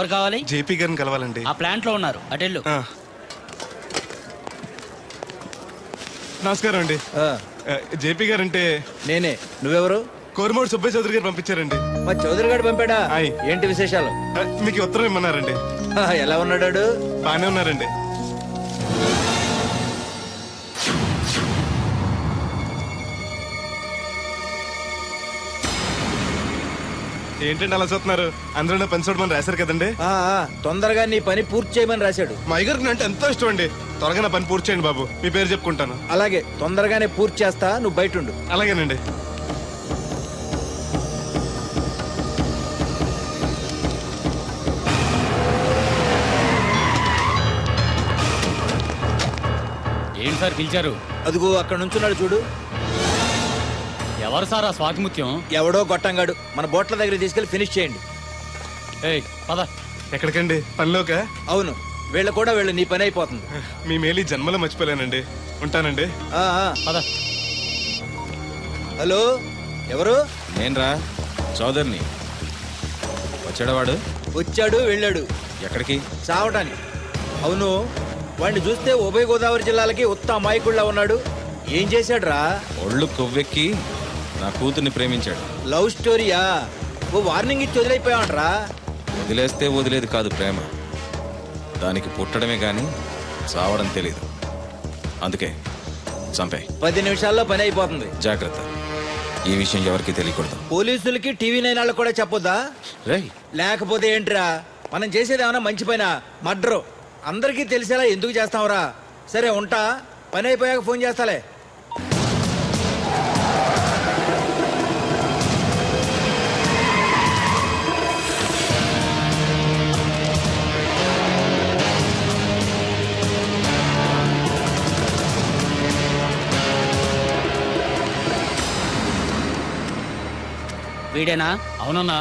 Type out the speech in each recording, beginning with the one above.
ఎవరు కావాలి? జేపీ గారిని కలవాలండి. ఆ ప్లాంట్ లో ఉన్నారు, అటెళ్ళు. నమస్కారం అండి. జేపీ గారు అంటే నేనే. నువ్వెవరు? కోరమూడు సుబ్బయ్య చౌదరి గారు పంపించారండి. మా చౌదరి గారు పంపాడా? ఏంటి విశేషాలు? మీకు ఉత్తరం ఇమ్మన్నారండి. ఎలా ఉన్నాడు? బానే ఉన్నారండి. ఏంటండి అలా చూస్తున్నారు? అందరూ పని చూడమని రాశారు కదండి. తొందరగా నీ పని పూర్తి చేయమని రాశాడు. మా అయ్యగారికి అంటే ఎంతో ఇష్టం అండి. త్వరగా నా పని పూర్తి చేయండి బాబు. మీ పేరు చెప్పుకుంటాను. అలాగే, తొందరగానే పూర్తి చేస్తా. నువ్వు బయట ఉండు. అలాగేనండి. ఏంటి సార్ పిలిచారు? అదిగో అక్కడ నుంచున్నాడు చూడు. ఎవరు సార్ ఆ స్వాతిముత్యం? ఎవడో గొట్టంగాడు. మన బోట్ల దగ్గర తీసుకెళ్లి ఫినిష్ చేయండి. పద. ఎక్కడికండి? పనిలోక? అవును, వీళ్ళ కూడా వీళ్ళు నీ పని అయిపోతుంది. మీ మేలు జన్మలో మర్చిపోలేనండి. ఉంటానండి. పద. హలో, ఎవరు? నేనరా, చౌదరిని. వచ్చాడవాడు? వచ్చాడు, వెళ్ళాడు. ఎక్కడికి? చావటానికి. అవును, వాడిని చూస్తే ఉభయ గోదావరి జిల్లాలకి ఉత్త అమాయకుడిలా ఉన్నాడు. ఏం చేశాడు రా? ఒళ్ళు కొవ్వెక్కి నా కూతుర్ని ప్రేమించాడు. లవ్ స్టోరీయా? ఓ వార్నింగ్ ఇచ్చి వదిలైపోయామంటరా? వదిలేస్తే వదిలేది కాదు ప్రేమ. దానికి పుట్టడమే గాని చావడం తెలీదు. అందుకే చంపే. 10 నిమిషాల్లో పని అయిపోతుంది. జాగ్రత్త, ఈ విషయం ఎవరికి తెలియకూడదు. పోలీసులకి టీవీ 9 వాళ్ళకి కూడా చెప్పొద్దా? రేయ్, లేకపోతే ఏంట్రా, మనం చేసేది ఏమన్నా మంచి పైన మర్డరు. అందరికీ తెలిసేలా ఎందుకు చేస్తావురా? సరే ఉంటా, పని అయిపోయాక ఫోన్ చేస్తాలే. వీడేనా? అవునన్నా.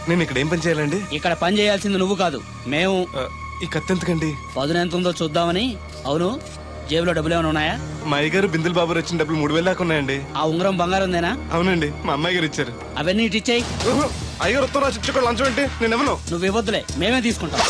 నేను ఇక్కడ ఏం పని చేయాలండి? ఇక్కడ పని చేయాల్సింది నువ్వు కాదు, మేము. ఈ కత్తి ఎంతకండి? పదును ఎంత ఉందో చూద్దామని. అవును, జేబులో డబ్బులు ఏమైనా ఉన్నాయా? మా అయ్యగారు బిందులు బాబు వచ్చిన డబ్బులు 3000 దాకా ఉన్నాయండి. ఆ ఉంగరం బంగారం ఉందేనా? అవునండి, మా అమ్మాయి గారు ఇచ్చారు. అవన్నీ ఇటు ఇచ్చేయి. అయ్యగారు ఉత్తరం రాసి ఇచ్చుకో. లంచం ఏంటి? నేను ఇవ్వను. నువ్వు ఇవ్వద్దులే, మేమే తీసుకుంటాం.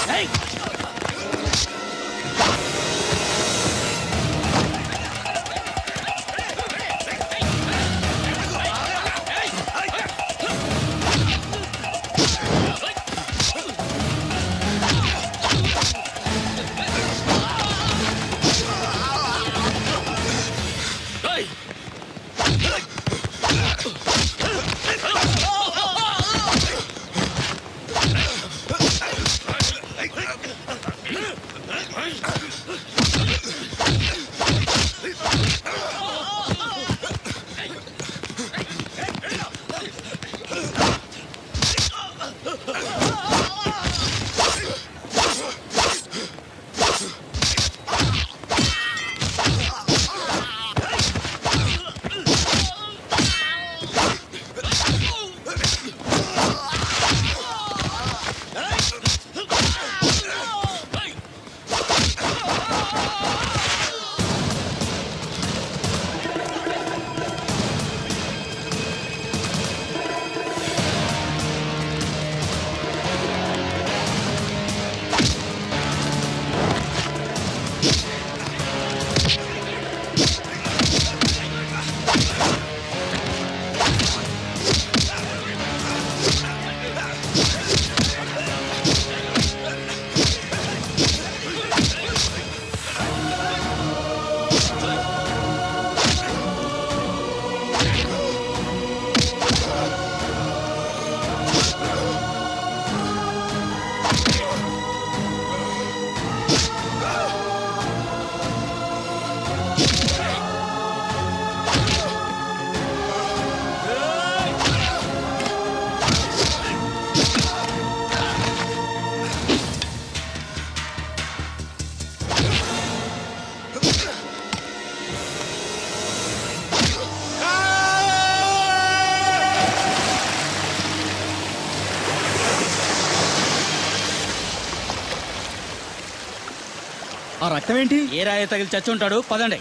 ఆ రక్తం ఏంటి? ఏ రాయ తగిలి చచ్చి ఉంటాడు. పదండి.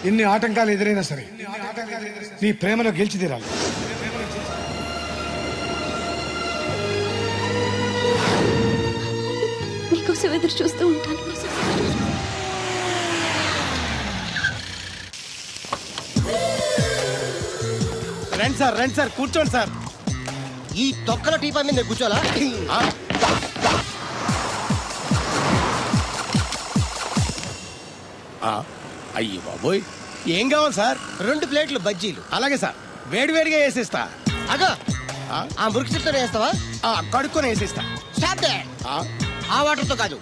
ఎన్ని ఆటంకాలు ఎదురైనా సరే నీ ప్రేమలో గెలిచి తీరాలి. నీకోసం ఎదురు చూస్తూ ఉంటాను. రండి సార్ కూర్చోండి సార్. ఈ తొక్కల టీపా మీద నేను కూర్చోాలా? అయ్యి బాబోయ్, ఏం కావాలి సార్? 2 ప్లేట్లు బజ్జీలు. అలాగే సార్, వేడివేడిగా వేసిస్తా. అగో ఆ మురికి చెప్తా వేస్తావా? కడుక్కొని వేసిస్తా. Stop they. ఆ వాటర్తో కాదు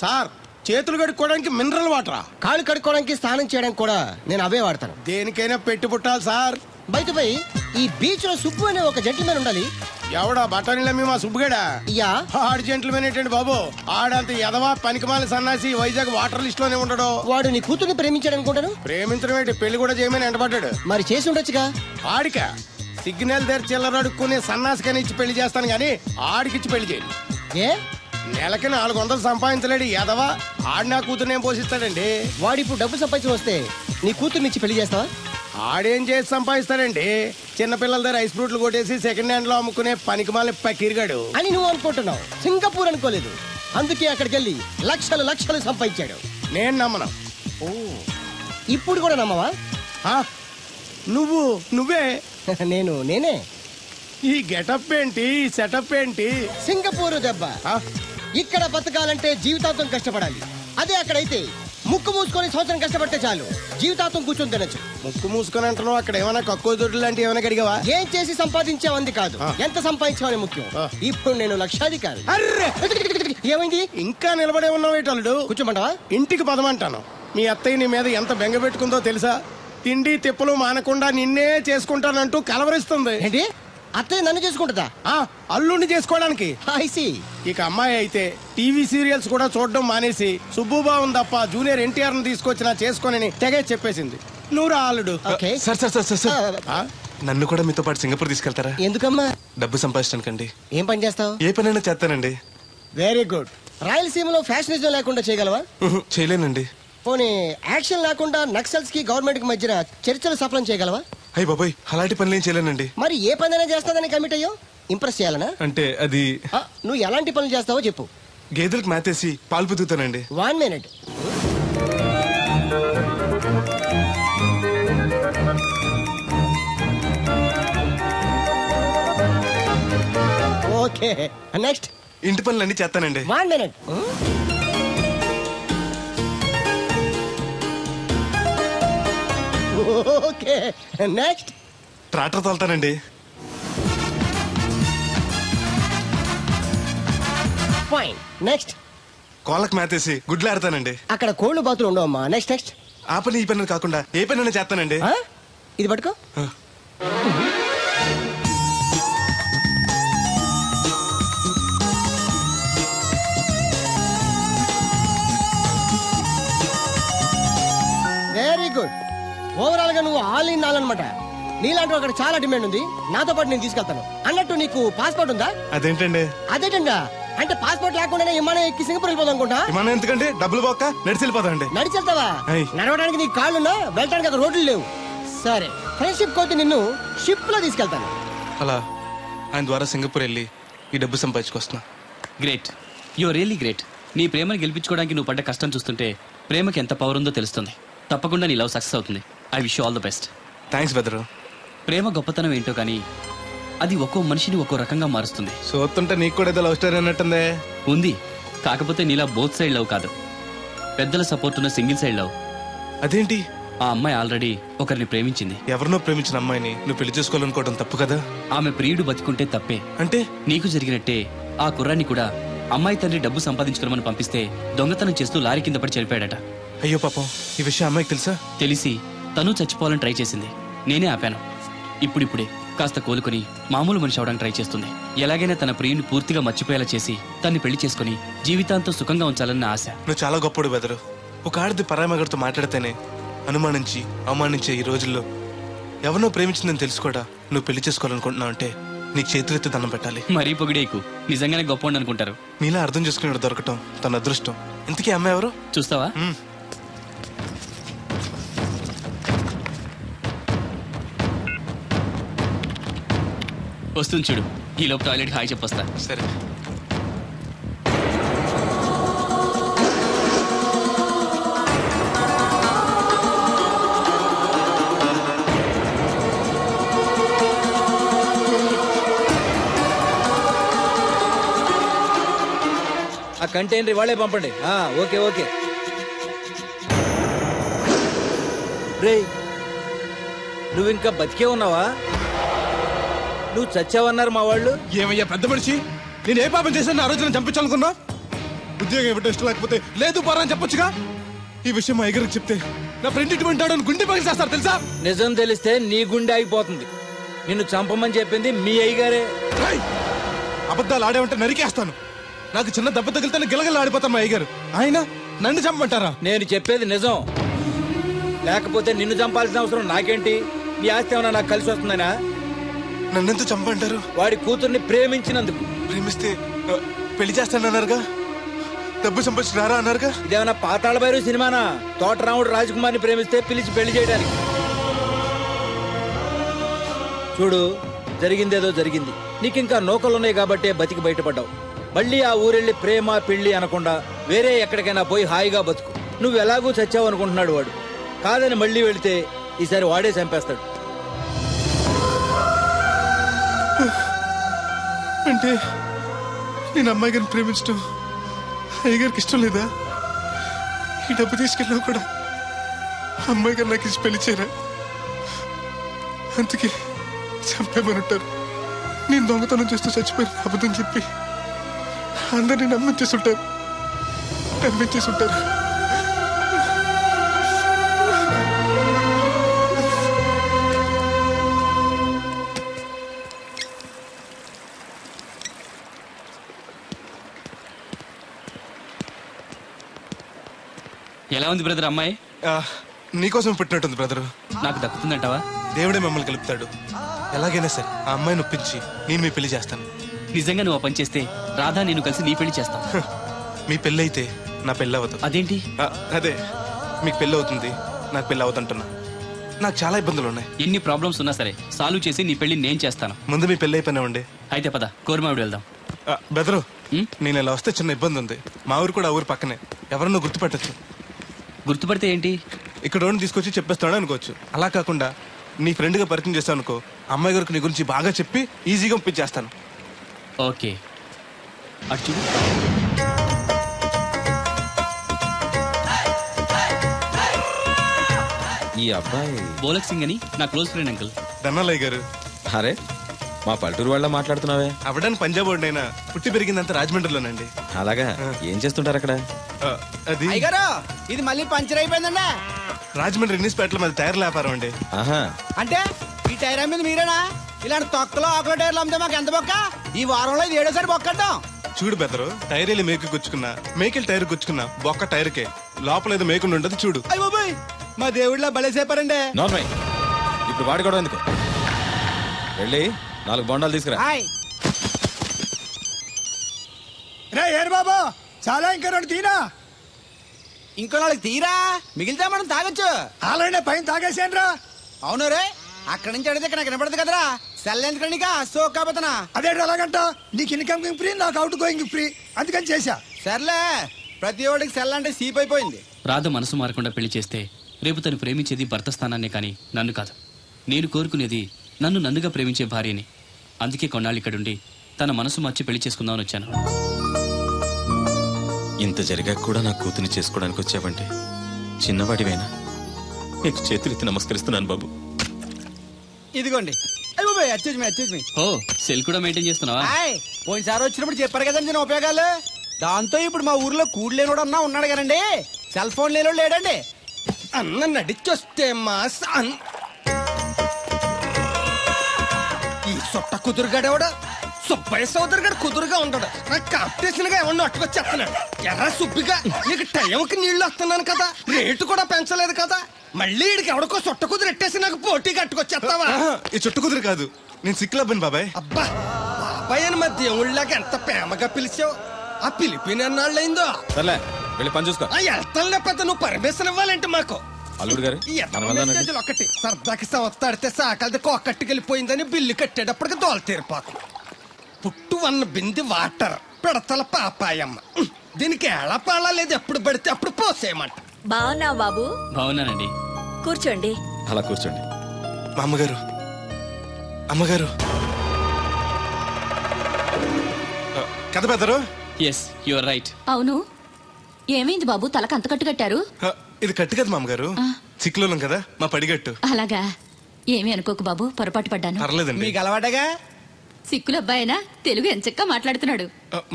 సార్, చేతులు కడుక్కోవడానికి మినరల్ వాటరా? కాళ్ళు కడుక్కోవడానికి స్నానం చేయడానికి కూడా నేను అవే వాడతాను. దేనికైనా పెట్టి పుట్టాలి సార్. బయటపై ఈ బీచ్ లో సుబ్బు అనే ఒక జెంటిల్మెన్ ఉండాలి. ఎవడా బఠానీలమ్మి మా సుబ్బుగడా? యా. ఆడు జెంట్లమెన్ ఏంటండి బాబు? ఆడంత ఎదవా పనికిమాల సన్నాసి వైజాగ్ వాటర్ లిస్ట్ లోనే ఉండడు. వాడు నీ కూతుర్ని ప్రేమించాడు అనుకుంటాను. ప్రేమించడం ఏంటి, పెళ్లి కూడా చేయమని ఎంటబడ్డాడు. మరి చేసి ఉండొచ్చుగా. ఆడిక సిగ్నల్ దగ్గర చిల్లర అడుక్కునే సన్నాసికని ఇచ్చి పెళ్లి చేస్తాను గానీ ఆడికిచ్చి పెళ్లి చేయను. ఏ నెలకి 400 సంపాదించలేడు ఎదవా. ఆడి నా కూతురునేం పోషిస్తాడండి? వాడిప్పుడు డబ్బు సంపాదించి వస్తే నీ కూతుర్ని ఇచ్చి పెళ్లి చేస్తావా? ఆడేం చేసి సంపాదిస్తాడండి? చిన్నపిల్లల దగ్గర ఐస్ ఫ్రూట్లు కొట్టేసి సెకండ్ హ్యాండ్ లో అమ్ముకునే పనికిమాల పకీర్గాడు అని నువ్వు అనుకుంటున్నావు. సింగపూర్ అనుకోలేదు. అందుకే అక్కడికి వెళ్ళి లక్షలు సంపాదించాడు. నేను నమ్మను. ఓ, ఇప్పుడు కూడా నమ్మవా? నువ్వే నేనే. ఈ గెటప్ ఏంటి, ఈ సెటప్ ఏంటి? సింగపూర్ దెబ్బ. ఇక్కడ బతకాలంటే జీవితాంతం కష్టపడాలి. అదే అక్కడైతే ముక్కు మూసుకొని సంవత్సరం కష్టపడితే చాలు, జీవితాంతం కూర్చొని తినచ్చు. ముక్కు మూసుకొని అంటున్నావు, అక్కడ ఏమైనా కక్కువ దొడ్డు లాంటి ఏమైనా కడిగావా? ఏం చేసి సంపాదించావంది కాదు, ఎంత సంపాదించావని ముఖ్యం. ఇప్పుడు నేను లక్షాధికారి. అర్రే, ఏమైంది? ఇంకా నిలబడే ఉన్నావు ఏటల్లుడు? కూర్చోమంటావా? ఇంటికి పదమంటాను. మీ అత్తయ్య నీ మీద ఎంత బెంగ పెట్టుకుందో తెలుసా? తిండి తిప్పలు మానకుండా నిన్నే చేసుకుంటానంటూ కలవరిస్తుంది. ఏంటి, అత్తయ్య నన్ను చేసుకుంటుందా? అల్లుడిని చేసుకోవడానికి. I see. ఇక అమ్మాయి అయితే టీవీ సీరియల్స్ కూడా చూడడం మానేసి సుబ్బుబాబు తప్ప జూనియర్ ఎన్టీఆర్ ని తీసుకొచ్చినా చేసుకోనని తెగే చెప్పేసింది. నువ్వు రా అల్లుడు. Okay. సార్ నన్ను కూడా మీతో పాటు సింగపూర్ తీసుకెళ్తారా? ఎందుకమ్మా? డబ్బు సంపాదించడానికండి. ఏం పని చేస్తావు? ఏ పనైనా చేస్తానండి. Very good. రాయలసీమలో ఫ్యాషనిజం లేకుండా చేయగలవా? చేయలేనండి. పోనీ యాక్షన్ లేకుండా నక్సల్స్ కి గవర్నమెంట్ కి మధ్యన చర్చలు సఫలం చేయగలవా? అయ్యి బాబాయ్, అలాంటి పనులు ఏం చేయలేనండి. మరి ఏ పనైనా చేస్తాదని కమిట్ అయ్యో? ఇంప్రెస్ చేయాలనా? అంటే అది నువ్వు ఎలాంటి పనులు చేస్తావో చెప్పు. గేదెలకు మేతేసి పాలు పుదుగుతానండి. 1 minute. Okay, next. ఇంటి పనులన్నీ చేస్తానండి. 1 minute. Okay, next. ట్రాక్టర్ తోలుతానండి. Fine, next. కోళ్ళకు మేతేసి గుడ్లు ఆడతానండి. అక్కడ కోళ్ళు బాతులు ఉండవమ్మా. నెక్స్ట్. ఆ పని ఈ పని కాకుండా ఏ పని చేస్తానండి. ఇది పట్టుకో. Very good. ఓవరాల్ గా నువ్వు ఆల్ ఇన్ ఆల్ అనమాట. నీలాంటి అక్కడ చాలా డిమాండ్ ఉంది. నాతో పాటు నేను తీసుకెళ్తాను. అన్నట్టు నీకు పాస్పోర్ట్ ఉందా? అదేంటండి? అదేటండా అంటే పాస్పోర్ట్ లేకుండానే విమానం ఎక్కి సింగపూర్ వెళ్ళిపోదాం అనుకుంటా. విమానం ఎందుకంటే డబ్బులు పోక నడిచి వెళ్ళిపోతాండి. నడిచి వెళ్తావా? నడవడానికి నీకు కాళ్ళున్నా, వెళ్ళడానికి అక్కడ రోడ్లు లేవు. సరే, ఫ్రెండ్షిప్ కోతి నిన్ను షిప్ లో తీసుకెళ్తాను. అలా ఆయన ద్వారా సింగపూర్ వెళ్ళి ఈ డబ్బు సంపాదించుకొస్తున్నా. Great, you really great. నీ ప్రేమను గెలిపించుకోవడానికి నువ్వు పడ్డ కష్టం చూస్తుంటే ప్రేమకి ఎంత పవర్ ఉందో తెలుస్తుంది. తప్పకుండా నీ లవ్ సక్సెస్ అవుతుంది. I wish you all the best. Thanks బెదరు. ప్రేమ గొప్పతనం ఏంటో కానీ అది ఒక్కో మనిషిని ఒక్కో రకంగా మారుస్తుంది. చూస్తుంటే నీకు కూడా ఏదో లవ్ స్టోరీ అన్నట్టుందే. ఉంది, కాకపోతే నీలా బోత్ సైడ్ లవ్ కాదు, పెద్దల సపోర్ట్ ఉన్న సింగిల్ సైడ్ లవ్. అదేంటి? ఆ అమ్మాయి ఆల్రెడీ ఒకరిని ప్రేమించింది. ఎవరినో ప్రేమించిన అమ్మాయిని నువ్వు పెళ్లి చేసుకోవాలనుకోవడం తప్పు కదా? ఆమె ప్రియుడు బతికుంటే తప్పే. అంటే నీకు జరిగినట్టే ఆ కుర్రాన్ని కూడా అమ్మాయి తండ్రి డబ్బు సంపాదించుకోమని పంపిస్తే దొంగతనం చేస్తూ లారీ కింద పడి చనిపోయాడట. అయ్యో పాపం, ఈ విషయం అమ్మాయికి తెలుసా? తెలిసి తను చచ్చిపోవాలని ట్రై చేసింది. నేనే ఆపాను. ఇప్పుడిప్పుడే కాస్త కోలుకొని మామూలు మనిషి అవడానికి ట్రై చేస్తుంది. ఎలాగైనా తన ప్రియుని పూర్తిగా మర్చిపోయేలా చేసి తన్ని పెళ్లి చేసుకుని జీవితాంతం సుఖంగా ఉంచాలన్న ఆశ. నువ్వు చాలా గొప్పడు బెదరు. ఒక ఆడది పరామగడితో మాట్లాడితేనే అనుమానించి అవమానించే ఈ రోజుల్లో ఎవరినో ప్రేమించిందని తెలుసు కూడా నువ్వు పెళ్లి చేసుకోవాలనుకుంటున్నావు అంటే నీకు చేతులెత్తి దండం పెట్టాలి. మరీ పొగిడేకు, నిజంగానే గొప్ప అనుకుంటారు. నీలా అర్థం చేసుకునేవాడు దొరకటం తన అదృష్టం. ఇంతకీ అమ్మాయి ఎవరు చూస్తావా? వస్తుంది చూడు, ఈ లోపు టాయిలెట్ హాయ్ చెప్పొస్తా. సరే. ఆ కంటైనర్ వాళ్ళే పంపండి. Okay okay. రే, నువ్వు ఇంకా బతికే ఉన్నావా? నువ్వు చచ్చావన్నారు మా వాళ్ళు. ఏమయ్యా పెద్ద మనిషి, నేను ఏ పాపం చేశాను ఆ రోజు నేను చంపించాలనుకున్నా? ఉద్యోగం ఇవ్వడం ఇష్టం లేకపోతే లేదు పోరా అని చెప్పొచ్చుగా. ఈ విషయం మా అయ్యగారికి చెప్తే నా ఫ్రెండ్ ఇటువంటి వాడు గుండె పగిలి చేస్తారు తెలుసా? నిజం తెలిస్తే నీ గుండె ఆగిపోతుంది. నిన్ను చంపమని చెప్పింది మీ అయ్యగారే. అబద్ధాలు ఆడేమంటే నరికేస్తాను. నాకు చిన్న దెబ్బ తగిలితే గిలగల ఆడిపోతాను మా అయ్యగారు. ఆయన నన్ను చంపమంటారా? నేను చెప్పేది నిజం. లేకపోతే నిన్ను చంపాల్సిన అవసరం నాకేంటి? నీ ఆస్తి ఏమన్నా నాకు కలిసి వస్తుందనా? నన్నెంత చంపంటారు? వాడి కూతుర్ని ప్రేమించినందుకు. ప్రేమిస్తే పెళ్లి చేస్తానన్నారుగా, డబ్బు సంపాదించి రారా అన్నారుగా. ఇదేమన్నా పాతాళ భైరవ సినిమానా? తోటరాముడు రాజకుమార్ని ప్రేమిస్తే పిలిచి పెళ్లి చేయడానికి. చూడు, జరిగిందేదో జరిగింది. నీకింకా నౌకలున్నాయి కాబట్టే బతికి బయటపడ్డావు. మళ్ళీ ఆ ఊరెళ్ళి ప్రేమ పెళ్లి అనకుండా వేరే ఎక్కడికైనా పోయి హాయిగా బతుకు. నువ్వు ఎలాగూ చచ్చావు అనుకుంటున్నాడు వాడు. కాదని మళ్ళీ వెళితే ఈసారి వాడే చంపేస్తాడు. అంటే నేను అమ్మాయి గారిని ప్రేమించడం అయ్యగారికి ఇష్టం లేదా? ఈ డబ్బు తీసుకెళ్ళినా కూడా అమ్మాయి గారు నాకు ఇచ్చి పెళ్లి చేయరా? అందుకే చంపేమని ఉంటారు. నేను దొంగతనం చేస్తూ చచ్చిపోయిన అబద్ధం చెప్పి అందరినీ నమ్మించేస్తుంటారు. ఎలా ఉంది బ్రదర్ అమ్మాయి? నీకోసం పెట్టినట్టుంది బ్రదరు. నాకు దక్కుతుందంటావా? దేవుడే మిమ్మల్ని కలుపుతాడు. ఎలాగైనా సరే ఆ అమ్మాయిని ఒప్పించి నేను మీ పెళ్లి చేస్తాను. నిజంగా నువ్వు ఆ పని చేస్తే రాధా నేను కలిసి నీ పెళ్లి చేస్తాం. మీ పెళ్ళి అయితే నా పెళ్ళి అవుతుంది. అదేంటి? అదే, మీకు పెళ్ళి అవుతుంది, నాకు పెళ్ళి అవుతుంటున్నా. నాకు చాలా ఇబ్బందులు ఉన్నాయి. ఎన్ని ప్రాబ్లమ్స్ ఉన్నా సరే సాల్వ్ చేసి నీ పెళ్లి నేను చేస్తాను. ముందు మీ పెళ్ళి అయిపోయినా ఉండే. అయితే పద కోరమావిడి వెళ్దాం. బెదరు, నేను ఇలా వస్తే చిన్న ఇబ్బంది ఉంది. మా ఊరు కూడా ఆ ఊరు పక్కనే, ఎవరన్నా గుర్తుపెట్టచ్చు. గుర్తుపడితే ఏంటి? ఇక్కడ రోడ్డు తీసుకొచ్చి చెప్పేస్తాడు అనుకోవచ్చు. అలా కాకుండా నీ ఫ్రెండ్గా పరిచయం చేస్తాను అనుకో, అమ్మాయి గారికి నీ గురించి బాగా చెప్పి ఈజీగా పంపించేస్తాను. ఓకే, అటు చూడు. ఈ అబ్బాయి బోలక్ సింగ్ అని నా క్లోజ్ ఫ్రెండ్ అంకుల్. ధనాలయ్య గారు. అరే, మా పల్లెటూరు వాళ్ళ మాట్లాడుతున్నావే? అవడానికి పంజాబ్ వాడినైనా పుట్టి పెరిగిందంతా రాజమండ్రిలోనండి. అలాగా? ఏం చేస్తుంటారు అక్కడ? అది ఇది మళ్ళీ పంచర్ అయిపోయిందండి. రాజమండ్రి ఇన్నిస్పేటలో మాది టైర్ల వ్యాపారం అండి. ఆహా, అంటే ఈ టైర్ అమ్మింది మీరేనా? ఇలాంటి తొక్కలో ఆకుల టైర్లు అమ్మితే మాకు ఎంత బొక్క? ఈ వారంలో ఇది 7వ బొక్కడ్డాం. చూడు బెదరు, టైర్ వెళ్ళి మేకు గుచ్చుకున్నా, మేకెళ్ళి టైర్ గుచ్చుకున్నా, బొక్క టైర్కే, లోపల ఏదో మేకుండా ఉండదు చూడు. అయ్య బాబాయ్, మా దేవుళ్ళ బలేసేపారండి. నార్మల్. ఇప్పుడు వాడు కూడా ఎందుకు? వెళ్ళి 4 బొండాలు తీసుకురా. రే ఏరు బాబా, చాలా ఇంకా 2 తీరా. ఇంకో 4 తీరా, మిగిలితే మనం తాగొచ్చు. ఆల్రెడీ పైన తాగేసాను రా. అవును రే, అక్కడి నుంచి అడిగితే ఇక్కడ నాకు వినపడదు కదరా. సెల్ ఎందుకండి సో కాబోతున్నా. అదే అలాగంట, నీకు ఇన్కమ్ ఫ్రీ, నాకు అవుట్ గోయింగ్ ఫ్రీ, అందుకని చేశా. సర్లే, ప్రతి ఒడికి సెల్ అంటే సీప్ అయిపోయింది. రాధ మనసు మారకుండా పెళ్లి చేస్తే రేపు తను ప్రేమించేది భర్త స్థానాన్నే కానీ నన్ను కాదు. నేను కోరుకునేది నన్ను నన్నుగా ప్రేమించే భార్యని. అందుకే కొన్నాళ్ళు ఇక్కడుండి తన మనసు మార్చి పెళ్లి చేసుకుందామని వచ్చాను. ఇంత జరిగాక కూడా నా కూతుని చేసుకోవడానికి వచ్చావంటే చిన్నవాడివైనా నీకు చేతులెత్తి నమస్కరిస్తున్నాను బాబు. ఇదిగోండి. అయ్య బాబాయ్, అచ్చేజ్ మీ. ఓ, సెల్ కూడా మెయింటైన్ చేస్తున్నావా? పోయినసారి వచ్చినప్పుడు చెప్పారు కదండి నేను ఉపయోగాలు. దాంతో ఇప్పుడు మా ఊర్లో కూడలేనోడు అన్నా ఉన్నాడు కదండి, సెల్ ఫోన్ లేనోడు లేడండి. అన్న నడిచొస్తే మాస్ ఈ సొట్ట కుదురుగాడేవాడు సుబ్బయ్య సోదరు గారు కుదురుగా ఉంటాడు. నాకు కాంపిటీషన్ గా ఎవరిని అట్టుకొచ్చేస్తున్నాడు. ఎర్ర సుబ్బిగా నీకు టైంకి నీళ్లు వస్తున్నాను కదా, రేటు కూడా పెంచలేదు కదా, మళ్ళీ ఇడికి ఎవడికో సొట్ట కుదురు ఎట్టేసి నాకు పోటీ కట్టుకొచ్చేస్తావా? ఈ చుట్టు కుదురు కాదు, నేను సిక్కులబ్బను బాబాయ్. అబ్బా, బాబాయ్ అని మా దేవుళ్ళకి ఎంత ప్రేమగా పిలిచావు. ఆ పిలిపిన ఎన్నాళ్ళైందో. సర్లే, వెళ్ళి పని చూసుకో. వెళ్తానులే పెద్ద, నువ్వు పర్మిషన్ ఇవ్వాలంటే మాకు. అల్లుడు గారు ఈ మనం వెళ్దామండి. మెసేజ్లు ఒకటి సరదాకి సంవత్సరాడితే సాకలది కోకట్టుకెళ్ళిపోయిందని బిల్లు కట్టేటప్పటికి దోల తీరిపోతుంది. పుట్టు వన్న బింది వాటర్ పిడతల పాపాయమ్మ. దీనికి ఎలా పాడలేదు, ఎప్పుడు పడితే అప్పుడు పోసేయమంట. బావున్నా బాబు? బాగున్నానండి. కూర్చోండి. అలా కూర్చోండి. మా అమ్మగారు అమ్మగారు కథ బెదరు. Yes your right. అవును, ఏమైంది బాబు తలకు అంత కట్టు కట్టారు? ఇది కట్టు కదా మామగారు, చిక్కులోలం కదా మా పడిగట్టు. అలాగా, ఏమీ అనుకోకు బాబు, పొరపాటు పడ్డాను. పర్లేదండి. మీకు అలవాటగా సిక్కుల అబ్బాయినా తెలుగు ఎంచక్కా మాట్లాడుతున్నాడు.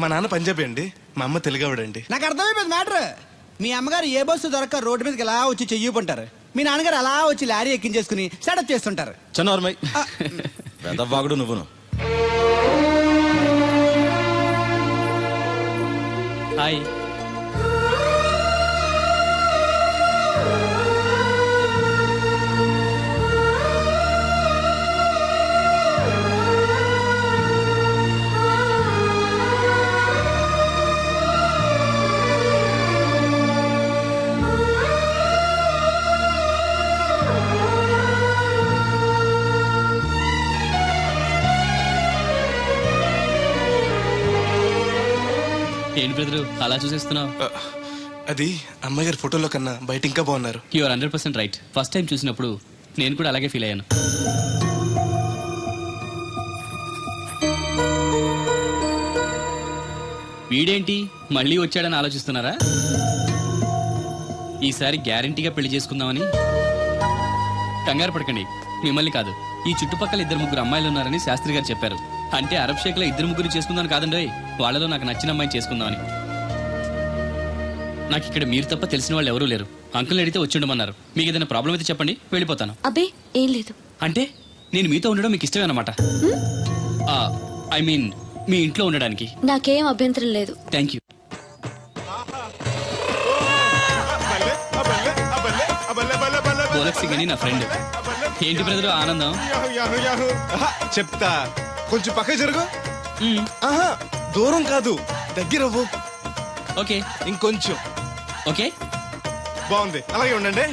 మా నాన్న పంజాబీ అండి, మా అమ్మ తెలుగావిడండి. నాకు అర్థమైపోయింది మ్యాటర్. మీ అమ్మగారు ఏ బస్సు దొరక్క రోడ్డు మీదకి ఎలా వచ్చి చెయ్యిపుంటారు, మీ నాన్నగారు అలా వచ్చి లారీ ఎక్కించేసుకుని సెటప్ చేస్తుంటారు. చన్నోర్మై పెద్దవాగుడు నువ్వును. హాయ్. ఏంటి బ్రదరు అలా చూసేస్తున్నావు? అది అమ్మగారి ఫోటోలో కన్నా బయట ఇంకా బాగున్నారు. You're 100% right. ఫస్ట్ టైం చూసినప్పుడు నేను కూడా అలాగే ఫీల్ అయ్యాను. వీడేంటి మళ్ళీ వచ్చాడని ఆలోచిస్తున్నారా? ఈసారి గ్యారంటీగా పెళ్లి చేసుకుందామని. కంగారు పడకండి, మిమ్మల్ని కాదు, ఈ చుట్టుపక్కల 2-3 అమ్మాయిలు ఉన్నారని శాస్త్రి గారు చెప్పారు. అంటే అరబ్ షేక్ లో 2-3 చేసుకుందాం కాదండి, వాళ్ళలో నాకు నచ్చిన అమ్మాయిని చేసుకుందామని. నాకు ఇక్కడ మీరు తప్ప తెలిసిన వాళ్ళు ఎవరూ లేరు. అంకుల్ అడిగితే వచ్చి ఉండమన్నారు. మీకు ఏదైనా ప్రాబ్లం అయితే చెప్పండి, వెళ్ళిపోతాను. అబ్బే ఏం లేదు. అంటే నేను మీతో ఉండడం మీకు ఇష్టమే అన్నమాట. ఐ మీన్ మీ ఇంట్లో ఉండడానికి. నాకేం అభ్యంతరం లేదు. Thank you. బోలక్ సింగ్ అని నా ఫ్రెండ్. ఏంటి బ్రదర్ ఆనందం? చెప్తా, కొంచెం పక్క జరుగు. ఆహా, దూరం కాదు, దగ్గర అవ్వు. ఓకే, ఇంకొంచెం. ఓకే, బాగుంది, అలాగే ఉండండి.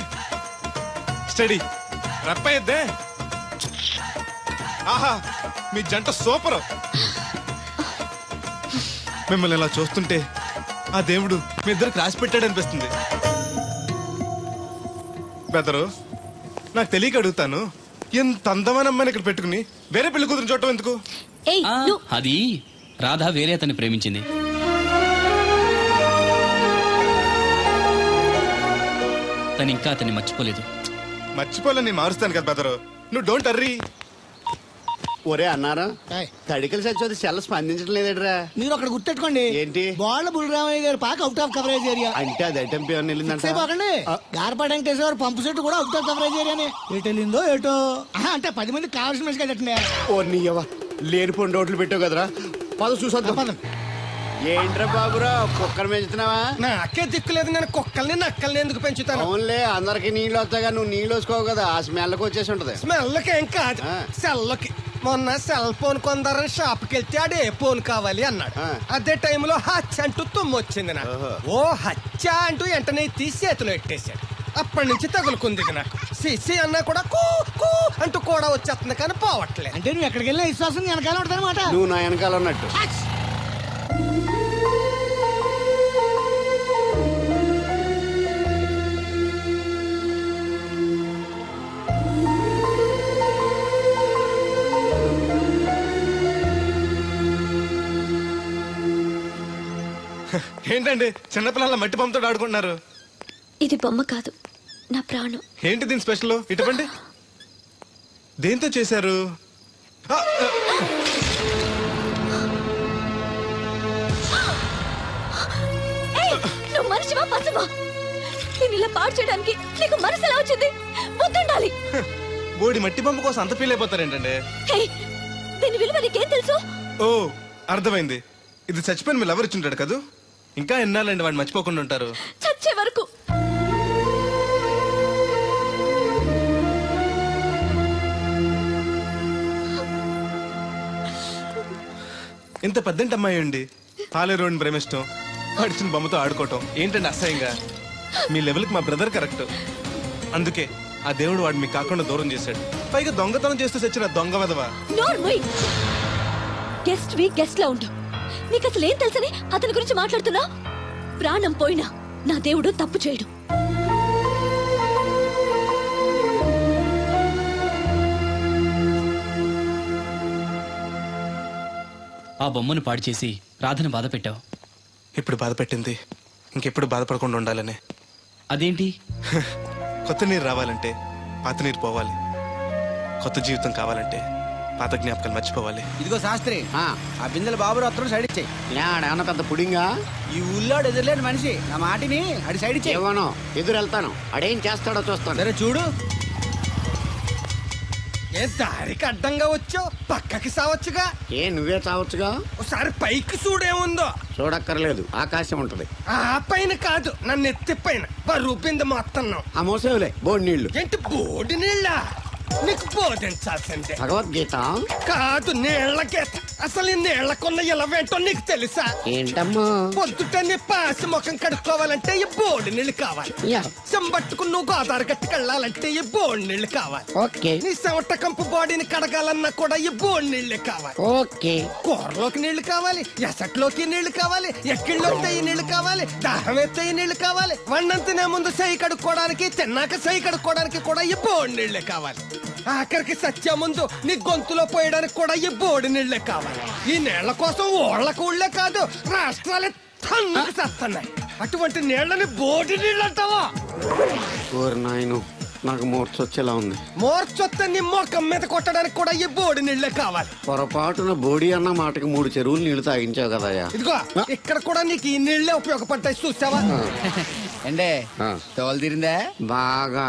స్టడీ రప్పయ్యద్దే. ఆహా, మీ జంట సూపర్. మిమ్మల్ని ఇలా చూస్తుంటే ఆ దేవుడు మీ ఇద్దరికి రాసి పెట్టాడు అనిపిస్తుంది. బెదరు, నాకు తెలియక అడుగుతాను, ఎంత అందమైన అమ్మాయిని ఇక్కడ పెట్టుకుని వేరే పెళ్లి కూతురు చూడటం ఎందుకు? అది రాధ వేరే అతన్ని ప్రేమించింది. తను ఇంకా అతన్ని మర్చిపోలేదు. మర్చిపోలేని మారుస్తాను కదా బెదరు, నువ్వు డోంట్ అర్రీ. ఒరే అన్నారా, తడికలు చచ్చి సెల్ స్పందించడం లేదట్రా. మీరు అక్కడ గుర్తెట్టుకోండి, ఏంటి బాళ్ళ బుల్రామయ్య గారి పాక అవుట్ ఆఫ్ కవరేజ్ ఏరియా. అంటే అది ఐటమ్ పేరు వెళ్ళిందంటే గార్పాటి వెంకటేశ్వర పంపు సెట్ కూడా అవుట్ ఆఫ్ కవరేజ్ ఏరియానే. ఎటు వెళ్ళిందో ఏటో. అంటే 10 మంది కావాల్సిన మనిషి కదట్నే. ఓ నీయవ్వ, లేనిపోయిన రోడ్లు పెట్టావు కదరా. పద చూసొద్దాం. ఏంట్రా బాబురా, కుక్కర్ పెంచుతున్నావా? నాకే దిక్కులేదు, నేను కుక్కల్ని నక్కల్ని ఎందుకు పెంచుతాను? అవునులే, అందరికి నీళ్ళు వస్తాగా, నువ్వు నీళ్ళు వేసుకోవు కదా, ఆ స్మెల్కి వచ్చేసి ఉంటది. స్మెల్కి ఏం కాదు, సెల్కి. మొన్న సెల్ ఫోన్ కొందరని షాప్కి వెళ్తే ఆడు ఏ ఫోన్ కావాలి అన్నాడు. అదే టైంలో హచ్చ అంటూ తుమ్మొచ్చింది నాకు. ఓ హచ్చ అంటూ వెంటనే తీసి చేతిలో ఎట్టేశాడు. అప్పటి నుంచి తగులుకుంది నాకు. సిసి అన్నా కూడా కూ కూ అంటూ కూడా వచ్చేస్తుంది కానీ పోవట్లేదు. అంటే నువ్వు ఎక్కడికి వెళ్ళినా విశ్వాసం వెనకాల ఉంటుందన్నమాట. నువ్వు నా వెనకాల ఉన్నట్టు. ఏంటండి చిన్నపిల్లల మట్టి బొమ్మతో ఆడుకుంటున్నారు? ఇది బొమ్మ కాదు, నా ప్రాణం. ఏంటి దీని స్పెషల్? ఇటువంటి దేంతో చేశారు? నువ్వు మనిషివా పశువా? నేను ఇలా పాడు చేయడానికి నీకు మనసు ఎలా వచ్చింది? బుద్ధుండాలి. బోడి మట్టి బొమ్మ కోసం అంత ఫీల్ అయిపోతారేంటండి? దీని విలువ నీకేం తెలుసు? ఓ అర్థమైంది, ఇది చచ్చిపోయిన మీ లవర్ ఇచ్చుంటాడు కదా. ఇంకా ఎన్నాళ్ళండి వాడిని మర్చిపోకుండా ఉంటారు? చచ్చే వరకు. ఇంత పెద్దంటి అమ్మాయి అండి, పాలేరోని ప్రేమిష్టం, పడిచిన బొమ్మతో ఆడుకోవటం ఏంటండి అసహ్యంగా? మీ లెవెల్కి మా బ్రదర్ కరెక్ట్. అందుకే ఆ దేవుడు వాడు మీకు కాకుండా దూరం చేశాడు. పైగా దొంగతనం చేస్తూ చచ్చిన దొంగ వెధవ. గెస్ట్ వి గెస్ట్ లా ఉండు. నీకు అసలు ఏం తెలుసని అతని గురించి మాట్లాడుతున్నా? ప్రాణం పోయినా నా దేవుడు తప్పు చేయడు. ఆ బొమ్మను పాడు చేసి రాధను బాధ పెట్టావు. ఇప్పుడు బాధ పెట్టింది ఇంకెప్పుడు బాధపడకుండా ఉండాలనే. అదేంటి? కొత్త నీరు రావాలంటే పాత నీరు పోవాలి. కొత్త జీవితం కావాలంటే పాత జ్ఞాపకాలు మర్చిపోవాలి. ఇదిగో శాస్త్రి, ఆ బిందెల బాబు అత్తరు సైడ్ ఇచ్చాయి. ఏమన్నా పెద్ద పుడింగా? ఈ ఊళ్ళో ఎదురులేని మనిషి నా మాటిని అడి సైడ్ ఇచ్చాయి. ఏమనో ఎదురు వెళ్తాను, అడేం చేస్తాడో చూస్తాను. సరే చూడు. ఏ దారికి అడ్డంగా వచ్చావు, పక్కకి సావచ్చుగా. ఏ నువ్వే చావచ్చుగా. ఒకసారి పైకి చూడేముందో. చూడక్కర్లేదు, ఆకాశం ఉంటది. ఆ పైన కాదు, నన్ను ఎత్తి పైన రూపింది మొత్తం. ఆ మోసేవులే బోడి నీళ్లు. ఏంటి బోడి నీళ్ళ? నీకు బోధించాల్సిందే. భగవద్గీత కాదు, నీళ్ల గీత. అసలు ఈ నీళ్లకున్న ఇలవేంటో నీకు తెలుసా? ఏంటమ్మా? పొద్దుట నీ పాసి ముఖం కడుక్కోవాలంటే ఈ బోడి నీళ్లు కావాలి. చెంబట్టుకుని నువ్వు గోదావరి గట్టుకు వెళ్ళాలంటే ఈ బోడి నీళ్లు కావాలి. ఓకే. నీ చెమట కంపు బాడీని కడగాలన్నా కూడా ఈ బోడి నీళ్లే కావాలి. ఓకే. కూరలోకి నీళ్లు కావాలి, ఎసట్లోకి నీళ్లు కావాలి, ఎక్కిళ్ళొస్తే ఈ నీళ్లు కావాలి, దాహం ఎత్తే ఈ నీళ్లు కావాలి. వండంతినే ముందు సై కడుక్కోవడానికి, తిన్నాక సై కడుక్కోవడానికి కూడా ఈ బోడి నీళ్లే కావాలి. ఆఖరికి సత్య ముందు నీ గొంతులో పోయడానికి కూడా ఈ బోడి నీళ్లే కావాలి. ఈ నీళ్ల కోసం ఓళ్లకు ఊళ్ళే కాదు, రాష్ట్రాలే తన్నుకు చేస్తున్నాయి. అటువంటి నీళ్లని బోడి నీళ్ళు అంటావా? నాయను, నాకు మూర్చొచ్చేలా ఉంది. మోర్చొత్తే నీ మొఖం మీద కొట్టడానికి కూడా ఈ బోడి నీళ్లే కావాలి. పొరపాటున బోడి అన్న మాటకి 3 చెరువులు నీళ్లు తాగించావు కదయ్యా. ఇదిగో ఇక్కడ కూడా నీకు ఈ నీళ్లే ఉపయోగపడతాయి, చూసావా? అంటే తోలు తీరిందా బాగా